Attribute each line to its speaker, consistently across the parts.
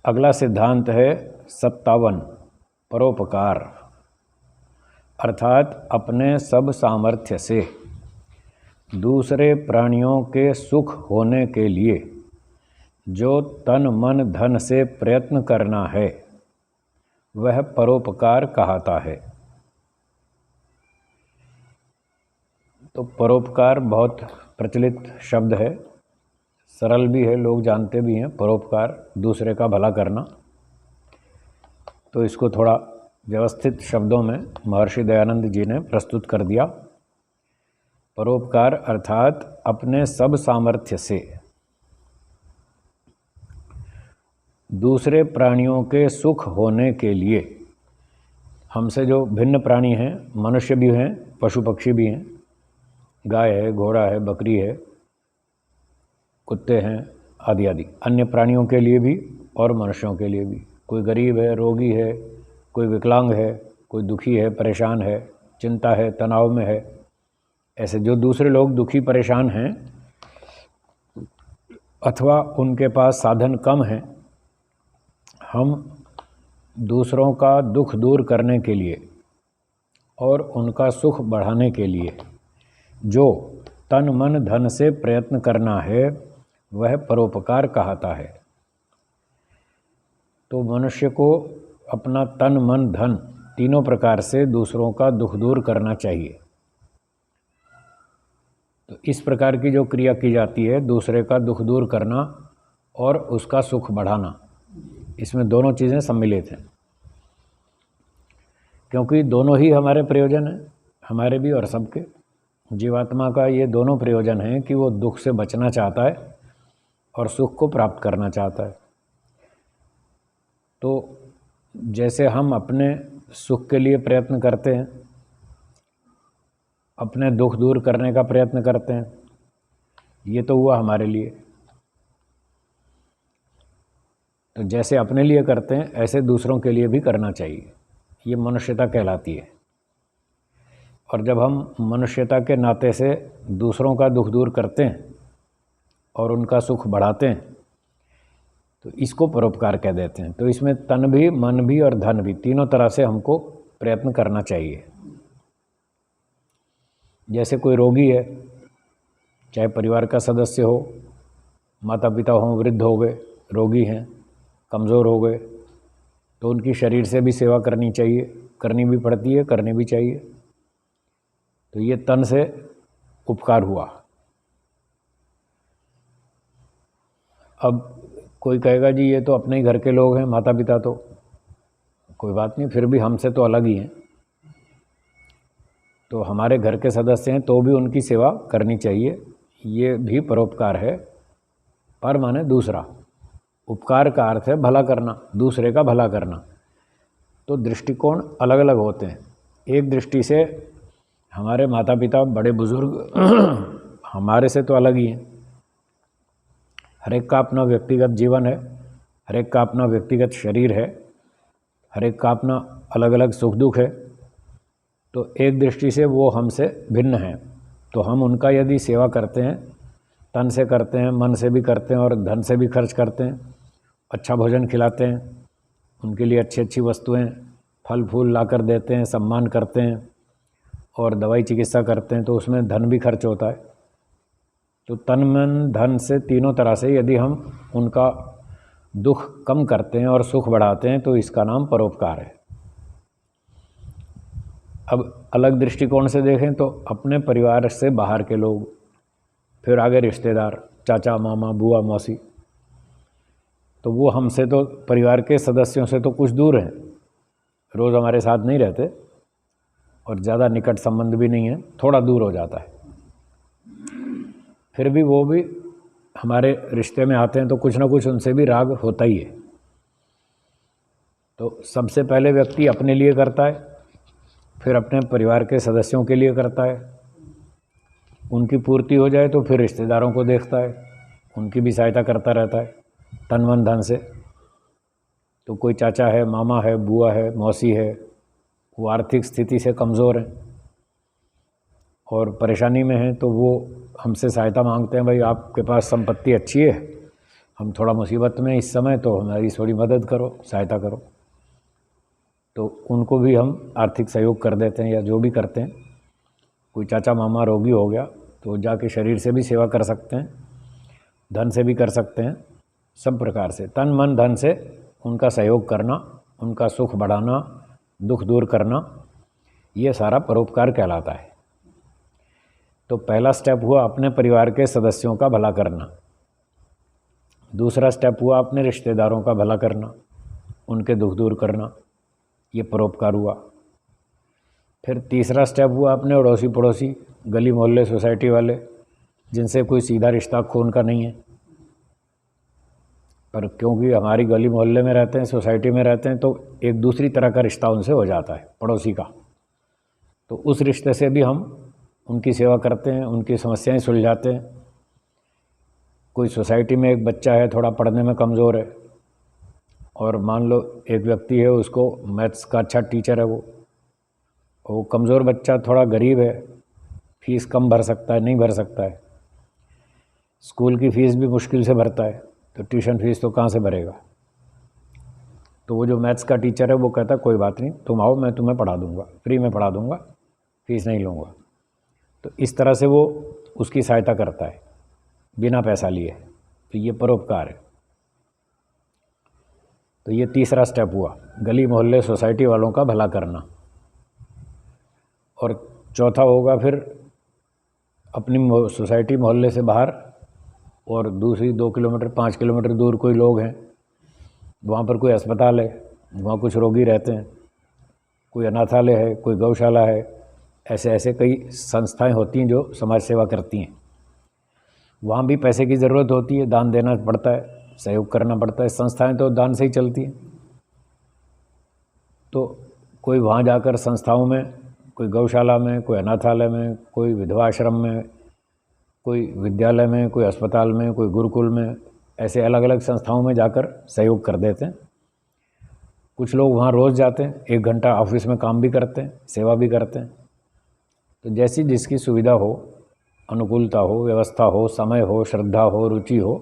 Speaker 1: अगला सिद्धांत है 57, परोपकार, अर्थात अपने सब सामर्थ्य से दूसरे प्राणियों के सुख होने के लिए जो तन मन धन से प्रयत्न करना है वह परोपकार कहलाता है। तो परोपकार बहुत प्रचलित शब्द है, सरल भी है, लोग जानते भी हैं। परोपकार दूसरे का भला करना। तो इसको थोड़ा व्यवस्थित शब्दों में महर्षि दयानंद जी ने प्रस्तुत कर दिया। परोपकार अर्थात अपने सब सामर्थ्य से दूसरे प्राणियों के सुख होने के लिए, हमसे जो भिन्न प्राणी हैं, मनुष्य भी हैं, पशु पक्षी भी हैं, गाय है, घोड़ा है, बकरी है, कुत्ते हैं, आदि आदि अन्य प्राणियों के लिए भी और मनुष्यों के लिए भी। कोई गरीब है, रोगी है, कोई विकलांग है, कोई दुखी है, परेशान है, चिंता है, तनाव में है, ऐसे जो दूसरे लोग दुखी परेशान हैं अथवा उनके पास साधन कम हैं, हम दूसरों का दुख दूर करने के लिए और उनका सुख बढ़ाने के लिए जो तन मन धन से प्रयत्न करना है वह परोपकार कहलाता है। तो मनुष्य को अपना तन मन धन तीनों प्रकार से दूसरों का दुख दूर करना चाहिए। तो इस प्रकार की जो क्रिया की जाती है, दूसरे का दुख दूर करना और उसका सुख बढ़ाना, इसमें दोनों चीज़ें सम्मिलित हैं, क्योंकि दोनों ही हमारे प्रयोजन हैं, हमारे भी और सबके। जीवात्मा का ये दोनों प्रयोजन हैं कि वो दुख से बचना चाहता है और सुख को प्राप्त करना चाहता है। तो जैसे हम अपने सुख के लिए प्रयत्न करते हैं, अपने दुख दूर करने का प्रयत्न करते हैं, ये तो हुआ हमारे लिए। तो जैसे अपने लिए करते हैं ऐसे दूसरों के लिए भी करना चाहिए, ये मनुष्यता कहलाती है। और जब हम मनुष्यता के नाते से दूसरों का दुख दूर करते हैं और उनका सुख बढ़ाते हैं तो इसको परोपकार कह देते हैं। तो इसमें तन भी, मन भी और धन भी, तीनों तरह से हमको प्रयत्न करना चाहिए। जैसे कोई रोगी है, चाहे परिवार का सदस्य हो, माता पिता हों, वृद्ध हो गए, रोगी हैं, कमज़ोर हो गए, तो उनकी शरीर से भी सेवा करनी चाहिए, करनी भी पड़ती है, करनी भी चाहिए। तो ये तन से उपकार हुआ। अब कोई कहेगा जी ये तो अपने ही घर के लोग हैं, माता पिता, तो कोई बात नहीं, फिर भी हमसे तो अलग ही हैं, तो हमारे घर के सदस्य हैं तो भी उनकी सेवा करनी चाहिए। ये भी परोपकार है। पर माने दूसरा, उपकार का अर्थ है भला करना, दूसरे का भला करना। तो दृष्टिकोण अलग अलग होते हैं। एक दृष्टि से हमारे माता पिता, बड़े बुजुर्ग हमारे से तो अलग ही हैं, हर एक का अपना व्यक्तिगत जीवन है, हर एक का अपना व्यक्तिगत शरीर है, हर एक का अपना अलग अलग सुख दुख है। तो एक दृष्टि से वो हमसे भिन्न हैं, तो हम उनका यदि सेवा करते हैं, तन से करते हैं, मन से भी करते हैं और धन से भी खर्च करते हैं, अच्छा भोजन खिलाते हैं, उनके लिए अच्छी अच्छी वस्तुएं, फल फूल ला कर देते हैं, सम्मान करते हैं और दवाई चिकित्सा करते हैं, तो उसमें धन भी खर्च होता है। तो तन मन धन से तीनों तरह से यदि हम उनका दुख कम करते हैं और सुख बढ़ाते हैं तो इसका नाम परोपकार है। अब अलग दृष्टिकोण से देखें तो अपने परिवार से बाहर के लोग, फिर आगे रिश्तेदार, चाचा मामा बुआ मौसी, तो वो हमसे तो, परिवार के सदस्यों से तो कुछ दूर हैं, रोज़ हमारे साथ नहीं रहते और ज़्यादा निकट संबंध भी नहीं है, थोड़ा दूर हो जाता है। फिर भी वो भी हमारे रिश्ते में आते हैं तो कुछ ना कुछ उनसे भी राग होता ही है। तो सबसे पहले व्यक्ति अपने लिए करता है, फिर अपने परिवार के सदस्यों के लिए करता है, उनकी पूर्ति हो जाए तो फिर रिश्तेदारों को देखता है, उनकी भी सहायता करता रहता है तन मन धन से। तो कोई चाचा है, मामा है, बुआ है, मौसी है, वो आर्थिक स्थिति से कमज़ोर हैं और परेशानी में हैं, तो वो हमसे सहायता मांगते हैं, भाई आपके पास संपत्ति अच्छी है, हम थोड़ा मुसीबत में इस समय, तो हमारी थोड़ी मदद करो, सहायता करो। तो उनको भी हम आर्थिक सहयोग कर देते हैं, या जो भी करते हैं। कोई चाचा मामा रोगी हो गया तो जाके शरीर से भी सेवा कर सकते हैं, धन से भी कर सकते हैं, सब प्रकार से तन मन धन से उनका सहयोग करना, उनका सुख बढ़ाना, दुख दूर करना, ये सारा परोपकार कहलाता है। तो पहला स्टेप हुआ अपने परिवार के सदस्यों का भला करना। दूसरा स्टेप हुआ अपने रिश्तेदारों का भला करना, उनके दुख दूर करना, ये परोपकार हुआ। फिर तीसरा स्टेप हुआ अपने अड़ोसी पड़ोसी, गली मोहल्ले, सोसाइटी वाले, जिनसे कोई सीधा रिश्ता खून का नहीं है, पर क्योंकि हमारी गली मोहल्ले में रहते हैं, सोसाइटी में रहते हैं, तो एक दूसरी तरह का रिश्ता उनसे हो जाता है, पड़ोसी का। तो उस रिश्ते से भी हम उनकी सेवा करते हैं, उनकी समस्याएं सुलझाते हैं। कोई सोसाइटी में एक बच्चा है, थोड़ा पढ़ने में कमज़ोर है, और मान लो एक व्यक्ति है, उसको मैथ्स का अच्छा टीचर है, वो कमज़ोर बच्चा थोड़ा गरीब है, फीस कम भर सकता है, नहीं भर सकता है, स्कूल की फ़ीस भी मुश्किल से भरता है, तो ट्यूशन फीस तो कहाँ से भरेगा। तो वो जो मैथ्स का टीचर है वो कहता है कोई बात नहीं, तुम आओ, मैं तुम्हें पढ़ा दूंगा, फ्री में पढ़ा दूंगा, फीस नहीं लूँगा। तो इस तरह से वो उसकी सहायता करता है बिना पैसा लिए। तो ये परोपकार है। तो ये तीसरा स्टेप हुआ, गली मोहल्ले सोसाइटी वालों का भला करना। और चौथा होगा फिर अपनी सोसाइटी मोहल्ले से बाहर और दूसरी 2 किलोमीटर 5 किलोमीटर दूर कोई लोग हैं, वहाँ पर कोई अस्पताल है, वहाँ कुछ रोगी रहते हैं, कोई अनाथालय है, कोई गौशाला है, ऐसे ऐसे कई संस्थाएं होती हैं जो समाज सेवा करती हैं। वहाँ भी पैसे की ज़रूरत होती है, दान देना पड़ता है, सहयोग करना पड़ता है। संस्थाएं तो दान से ही चलती हैं। तो कोई वहाँ जाकर संस्थाओं में, कोई गौशाला में, कोई अनाथालय में, कोई विधवा आश्रम में, कोई विद्यालय में, कोई अस्पताल में, कोई गुरुकुल में, ऐसे अलग अलग संस्थाओं में जाकर सहयोग कर देते हैं। कुछ लोग वहाँ रोज़ जाते हैं, 1 घंटा ऑफिस में काम भी करते हैं, सेवा भी करते हैं। तो जैसी जिसकी सुविधा हो, अनुकूलता हो, व्यवस्था हो, समय हो, श्रद्धा हो, रुचि हो,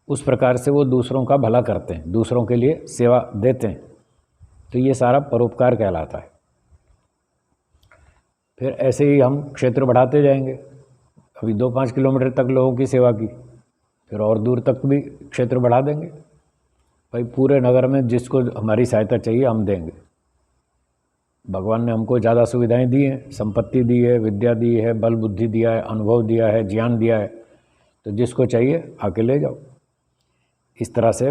Speaker 1: उस प्रकार से वो दूसरों का भला करते हैं, दूसरों के लिए सेवा देते हैं। तो ये सारा परोपकार कहलाता है। फिर ऐसे ही हम क्षेत्र बढ़ाते जाएंगे। अभी 2-5 किलोमीटर तक लोगों की सेवा की, फिर और दूर तक भी क्षेत्र बढ़ा देंगे। भाई पूरे नगर में जिसको हमारी सहायता चाहिए हम देंगे। भगवान ने हमको ज़्यादा सुविधाएं दी हैं, संपत्ति दी है, विद्या दी है, बल बुद्धि दिया है, अनुभव दिया है, ज्ञान दिया है, तो जिसको चाहिए आके ले जाओ। इस तरह से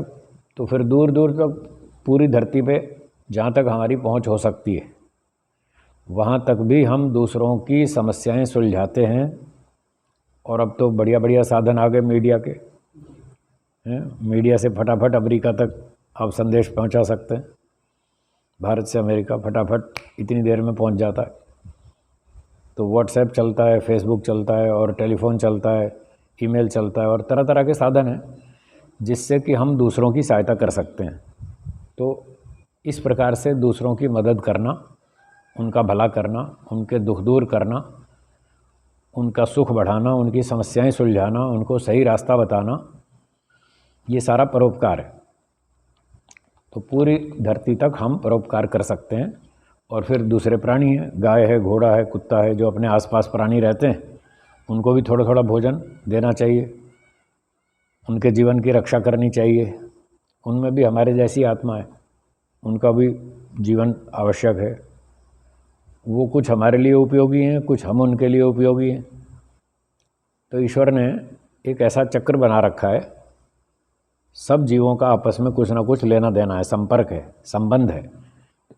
Speaker 1: तो फिर दूर दूर तक पूरी धरती पे जहाँ तक हमारी पहुँच हो सकती है वहाँ तक भी हम दूसरों की समस्याएं सुलझाते हैं। और अब तो बढ़िया बढ़िया साधन आ गए मीडिया के, मीडिया से फटाफट अमेरिका तक आप संदेश पहुंचा सकते हैं। भारत से अमेरिका फटाफट इतनी देर में पहुंच जाता है। तो व्हाट्सएप चलता है, फेसबुक चलता है, और टेलीफोन चलता है, ईमेल चलता है, और तरह तरह के साधन हैं जिससे कि हम दूसरों की सहायता कर सकते हैं। तो इस प्रकार से दूसरों की मदद करना, उनका भला करना, उनके दुख दूर करना, उनका सुख बढ़ाना, उनकी समस्याएं सुलझाना, उनको सही रास्ता बताना, ये सारा परोपकार है। तो पूरी धरती तक हम परोपकार कर सकते हैं। और फिर दूसरे प्राणी हैं, गाय है, घोड़ा है, कुत्ता है, जो अपने आसपास प्राणी रहते हैं, उनको भी थोड़ा थोड़ा भोजन देना चाहिए, उनके जीवन की रक्षा करनी चाहिए। उनमें भी हमारे जैसी आत्मा है, उनका भी जीवन आवश्यक है। वो कुछ हमारे लिए उपयोगी हैं, कुछ हम उनके लिए उपयोगी हैं। तो ईश्वर ने एक ऐसा चक्र बना रखा है, सब जीवों का आपस में कुछ ना कुछ लेना देना है, संपर्क है, संबंध है,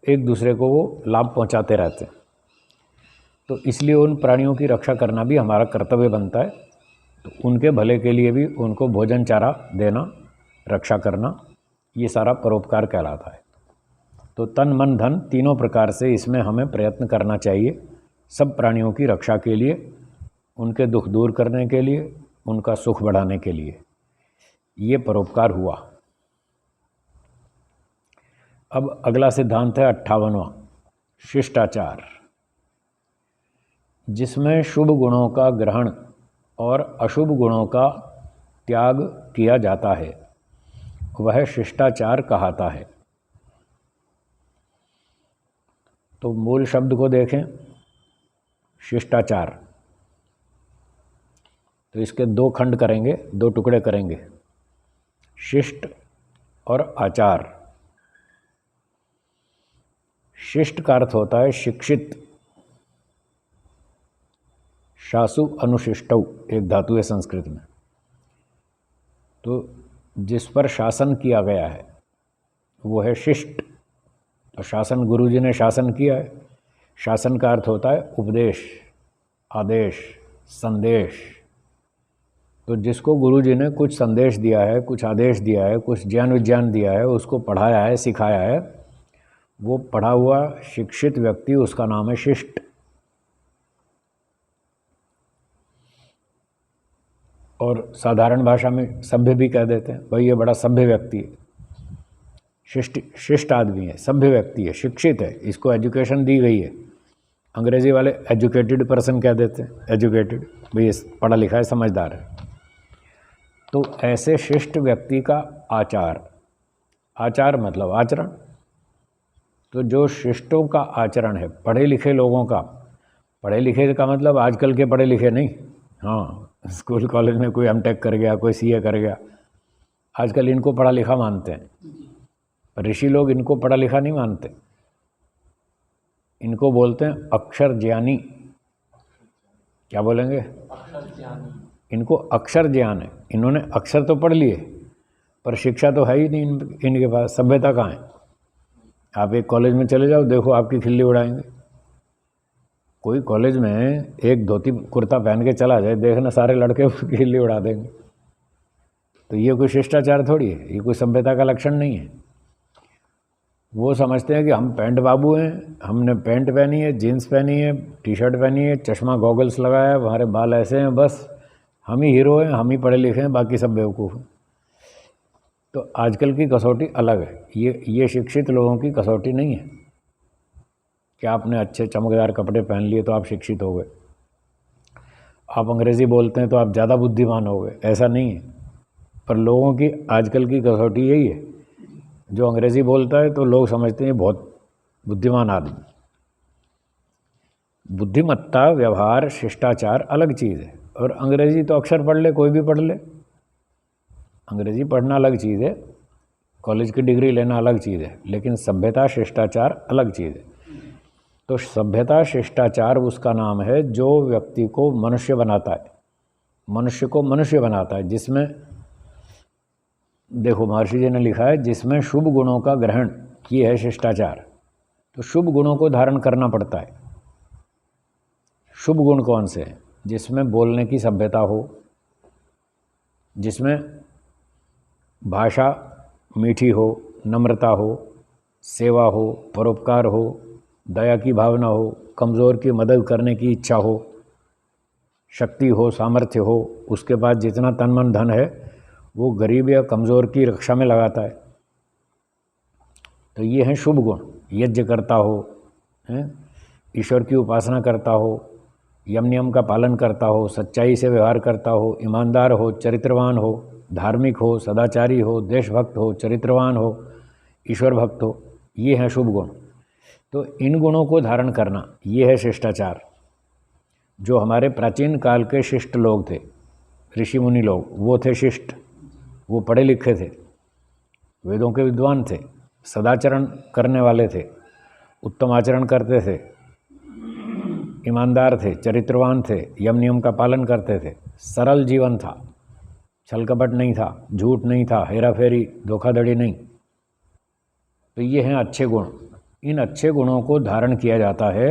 Speaker 1: एक दूसरे को वो लाभ पहुंचाते रहते हैं। तो इसलिए उन प्राणियों की रक्षा करना भी हमारा कर्तव्य बनता है। तो उनके भले के लिए भी उनको भोजन चारा देना, रक्षा करना, ये सारा परोपकार कहलाता है। तो तन मन धन तीनों प्रकार से इसमें हमें प्रयत्न करना चाहिए, सब प्राणियों की रक्षा के लिए, उनके दुख दूर करने के लिए, उनका सुख बढ़ाने के लिए। ये परोपकार हुआ। अब अगला सिद्धांत है 58वां, शिष्टाचार, जिसमें शुभ गुणों का ग्रहण और अशुभ गुणों का त्याग किया जाता है वह शिष्टाचार कहलाता है। तो मूल शब्द को देखें, शिष्टाचार। तो इसके दो खंड करेंगे, दो टुकड़े करेंगे, शिष्ट और आचार। शिष्ट का अर्थ होता है शिक्षित। शासु अनुशिष्टौ एक धातु है संस्कृत में। तो जिस पर शासन किया गया है वो है शिष्ट। तो शासन, गुरु जी ने शासन किया है। शासन का अर्थ होता है उपदेश, आदेश, संदेश। तो जिसको गुरु जी ने कुछ संदेश दिया है, कुछ आदेश दिया है, कुछ ज्ञान विज्ञान दिया है, उसको पढ़ाया है, सिखाया है, वो पढ़ा हुआ शिक्षित व्यक्ति, उसका नाम है शिष्ट। और साधारण भाषा में सभ्य भी कह देते हैं, भाई ये बड़ा सभ्य व्यक्ति है, शिष्ट आदमी है, सभ्य व्यक्ति है, शिक्षित है, इसको एजुकेशन दी गई है। अंग्रेजी वाले एजुकेटेड पर्सन कह देते हैं, एजुकेटेड, भाई पढ़ा लिखा है, समझदार है। तो ऐसे शिष्ट व्यक्ति का आचार, आचार मतलब आचरण। तो जो शिष्टों का आचरण है, पढ़े लिखे लोगों का, पढ़े लिखे का मतलब आजकल के पढ़े लिखे नहीं, हाँ स्कूल कॉलेज में कोई एमटेक कर गया, कोई सीए कर गया, आजकल इनको पढ़ा लिखा मानते हैं। ऋषि लोग इनको पढ़ा लिखा नहीं मानते, इनको बोलते हैं अक्षर ज्ञानी। क्या बोलेंगे? इनको अक्षर ज्ञान है। इन्होंने अक्षर तो पढ़ लिए पर शिक्षा तो है ही नहीं इनके पास, सभ्यता कहाँ है। आप एक कॉलेज में चले जाओ, देखो आपकी खिल्ली उड़ाएंगे। कोई कॉलेज में एक धोती कुर्ता पहन के चला जाए, देखना सारे लड़के उसकी खिल्ली उड़ा देंगे। तो ये कोई शिष्टाचार थोड़ी है, ये कोई सभ्यता का लक्षण नहीं है। वो समझते हैं कि हम पैंट बाबू हैं, हमने पैंट पहनी है, जीन्स पहनी है, टी शर्ट पहनी है, चश्मा गॉगल्स लगाया है, हमारे बाल ऐसे हैं, बस हम ही हीरो हैं, हम ही पढ़े लिखे हैं, बाकी सब बेवकूफ़ हैं। तो आजकल की कसौटी अलग है, ये शिक्षित लोगों की कसौटी नहीं है कि आपने अच्छे चमकदार कपड़े पहन लिए तो आप शिक्षित हो गए, आप अंग्रेज़ी बोलते हैं तो आप ज़्यादा बुद्धिमान हो गए, ऐसा नहीं है। पर लोगों की आजकल की कसौटी यही है, जो अंग्रेज़ी बोलता है तो लोग समझते हैं बहुत बुद्धिमान आदमी। बुद्धिमत्ता, व्यवहार, शिष्टाचार अलग चीज़ है। और अंग्रेज़ी तो अक्षर पढ़ ले, कोई भी पढ़ ले, अंग्रेज़ी पढ़ना अलग चीज़ है, कॉलेज की डिग्री लेना अलग चीज़ है, लेकिन सभ्यता शिष्टाचार अलग चीज़ है। तो सभ्यता शिष्टाचार उसका नाम है जो व्यक्ति को मनुष्य बनाता है, मनुष्य को मनुष्य बनाता है, जिसमें देखो महर्षि जी ने लिखा है जिसमें शुभ गुणों का ग्रहण किए है शिष्टाचार। तो शुभ गुणों को धारण करना पड़ता है। शुभ गुण कौन से हैं? जिसमें बोलने की सभ्यता हो, जिसमें भाषा मीठी हो, नम्रता हो, सेवा हो, परोपकार हो, दया की भावना हो, कमज़ोर की मदद करने की इच्छा हो, शक्ति हो, सामर्थ्य हो, उसके पास जितना तन मन धन है वो गरीब या कमज़ोर की रक्षा में लगाता है। तो ये हैं शुभ गुण। यज्ञ करता हो, ईश्वर की उपासना करता हो, यम नियम का पालन करता हो, सच्चाई से व्यवहार करता हो, ईमानदार हो, चरित्रवान हो, धार्मिक हो, सदाचारी हो, देशभक्त हो, चरित्रवान हो, ईश्वर भक्त हो, ये हैं शुभ गुण। तो इन गुणों को धारण करना ये है शिष्टाचार। जो हमारे प्राचीन काल के शिष्ट लोग थे, ऋषि मुनि लोग, वो थे शिष्ट, वो पढ़े लिखे थे, वेदों के विद्वान थे, सदाचरण करने वाले थे, उत्तम आचरण करते थे, ईमानदार थे, चरित्रवान थे, यम नियम का पालन करते थे, सरल जीवन था, छल कपट नहीं था, झूठ नहीं था, हेरा फेरी धोखाधड़ी नहीं। तो ये हैं अच्छे गुण। इन अच्छे गुणों को धारण किया जाता है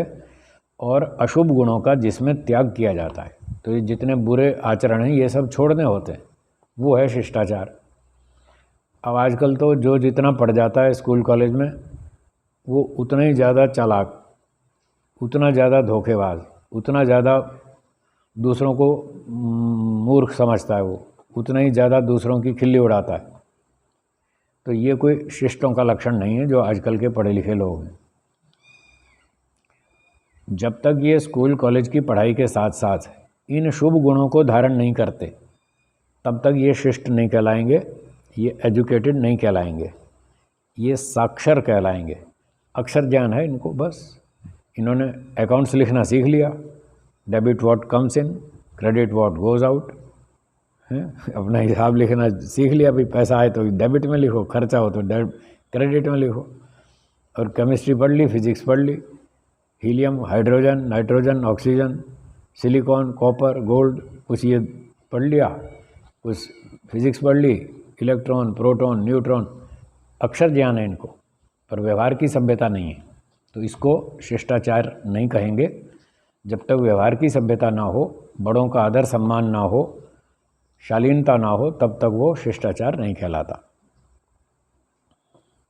Speaker 1: और अशुभ गुणों का जिसमें त्याग किया जाता है। तो ये जितने बुरे आचरण हैं ये सब छोड़ने होते हैं, वो है शिष्टाचार। अब आजकल तो जो जितना पढ़ जाता है स्कूल कॉलेज में वो उतना ही ज़्यादा चालाक, उतना ज़्यादा धोखेबाज, उतना ज़्यादा दूसरों को मूर्ख समझता है, वो उतना ही ज़्यादा दूसरों की खिल्ली उड़ाता है। तो ये कोई शिष्टों का लक्षण नहीं है जो आजकल के पढ़े लिखे लोग हैं। जब तक ये स्कूल कॉलेज की पढ़ाई के साथ साथ इन शुभ गुणों को धारण नहीं करते, तब तक ये शिष्ट नहीं कहलाएंगे, ये एजुकेटेड नहीं कहलाएंगे, ये साक्षर कहलाएंगे। अक्षर ज्ञान है इनको, बस इन्होंने अकाउंट्स लिखना सीख लिया, debit what comes in, credit what goes out, हैं, अपना हिसाब लिखना सीख लिया, भाई पैसा आए तो डेबिट में लिखो, खर्चा हो तो क्रेडिट में लिखो। और केमिस्ट्री पढ़ ली, फिजिक्स पढ़ ली, helium, hydrogen, nitrogen, oxygen, silicon, copper, gold, कुछ ये पढ़ लिया, कुछ फिजिक्स पढ़ ली, इलेक्ट्रॉन, प्रोटॉन, न्यूट्रॉन, अक्षर ज्ञान है इनको, पर व्यवहार की सभ्यता नहीं है। तो इसको शिष्टाचार नहीं कहेंगे। जब तक व्यवहार की सभ्यता ना हो, बड़ों का आदर सम्मान ना हो, शालीनता ना हो, तब तक वो शिष्टाचार नहीं कहलाता।